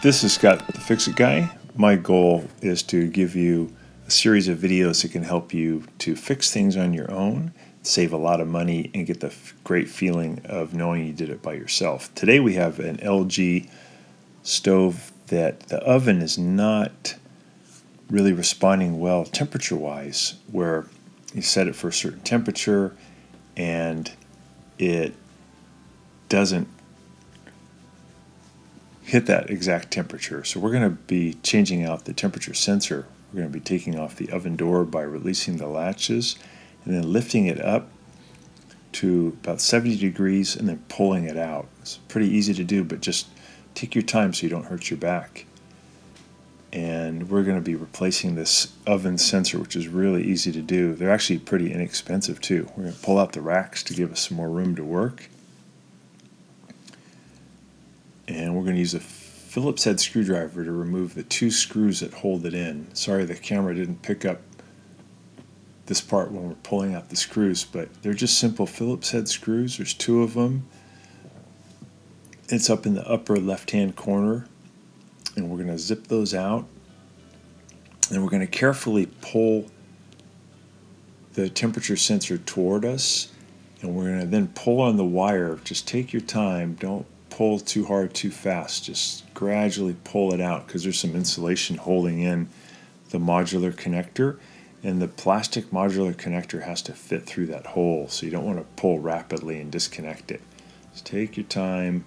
This is Scott, the Fix-It Guy. My goal is to give you a series of videos that can help you to fix things on your own, save a lot of money, and get the great feeling of knowing you did it by yourself. Today we have an LG stove that the oven is not really responding well temperature-wise, where you set it for a certain temperature and it doesn't hit that exact temperature. So we're going to be changing out the temperature sensor. We're going to be taking off the oven door by releasing the latches and then lifting it up to about 70 degrees and then pulling it out. It's pretty easy to do, but just take your time so you don't hurt your back. And we're going to be replacing this oven sensor, which is really easy to do. They're actually pretty inexpensive too. We're going to pull out the racks to give us some more room to work. And we're going to use a Phillips head screwdriver to remove the two screws that hold it in. Sorry the camera didn't pick up this part when we're pulling out the screws, but they're just simple Phillips head screws. There's two of them. It's up in the upper left-hand corner, and we're going to zip those out. And we're going to carefully pull the temperature sensor toward us, and we're going to then pull on the wire. Just take your time. Don't pull too hard, too fast. Just gradually pull it out because there's some insulation holding in the modular connector, and the plastic modular connector has to fit through that hole, so you don't want to pull rapidly and disconnect it. Just take your time,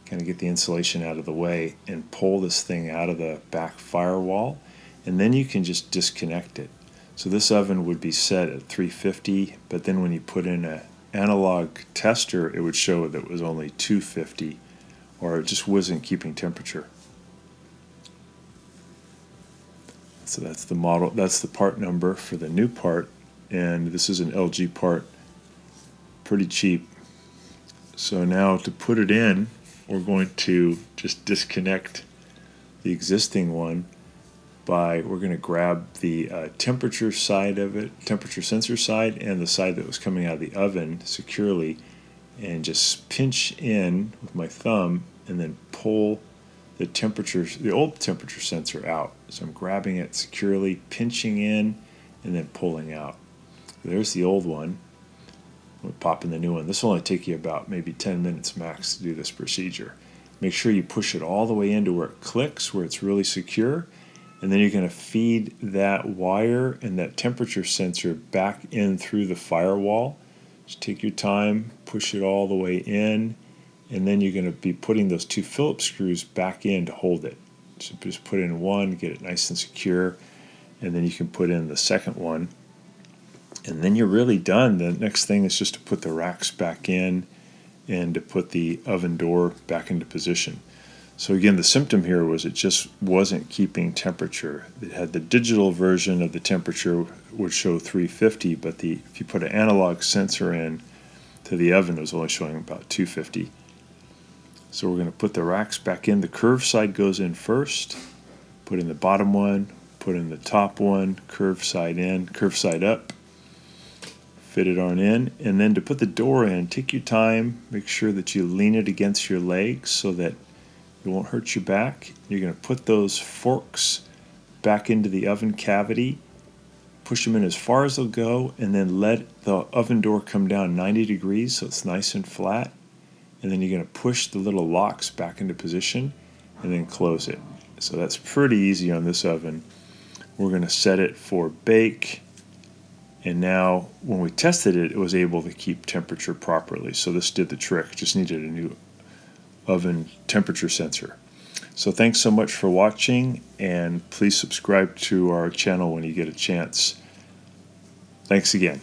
kind of get the insulation out of the way, and pull this thing out of the back firewall, and then you can just disconnect it. So this oven would be set at 350, but then when you put in an analog tester, it would show that it was only 250, or it just wasn't keeping temperature. So that's the model, that's the part number for the new part, and this is an LG part, pretty cheap. So now to put it in, we're going to just disconnect the existing one we're going to grab the temperature side of it, temperature sensor side, and the side that was coming out of the oven securely, and just pinch in with my thumb and then pull the old temperature sensor out. So I'm grabbing it securely, pinching in, and then pulling out. There's the old one. We'll pop in the new one. This will only take you about maybe 10 minutes max to do this procedure. Make sure you push it all the way into where it clicks, where it's really secure, and then you're going to feed that wire and that temperature sensor back in through the firewall. Just take your time, push it all the way in, and then you're going to be putting those two Phillips screws back in to hold it. So just put in one, get it nice and secure, and then you can put in the second one. And then you're really done. The next thing is just to put the racks back in and to put the oven door back into position. So again, the symptom here was it just wasn't keeping temperature. It had the digital version of the temperature would show 350, but if you put an analog sensor in to the oven, it was only showing about 250. So we're going to put the racks back in. The curved side goes in first. Put in the bottom one, put in the top one, curved side in, curved side up. Fit it on in, and then to put the door in, take your time, make sure that you lean it against your legs so that it won't hurt your back. You're going to put those forks back into the oven cavity, push them in as far as they'll go, and then let the oven door come down 90 degrees so it's nice and flat. And then you're going to push the little locks back into position and then close it. So that's pretty easy on this oven. We're going to set it for bake. And now when we tested it, it was able to keep temperature properly. So this did the trick. Just needed a new oven temperature sensor. So thanks so much for watching, and please subscribe to our channel when you get a chance. Thanks again.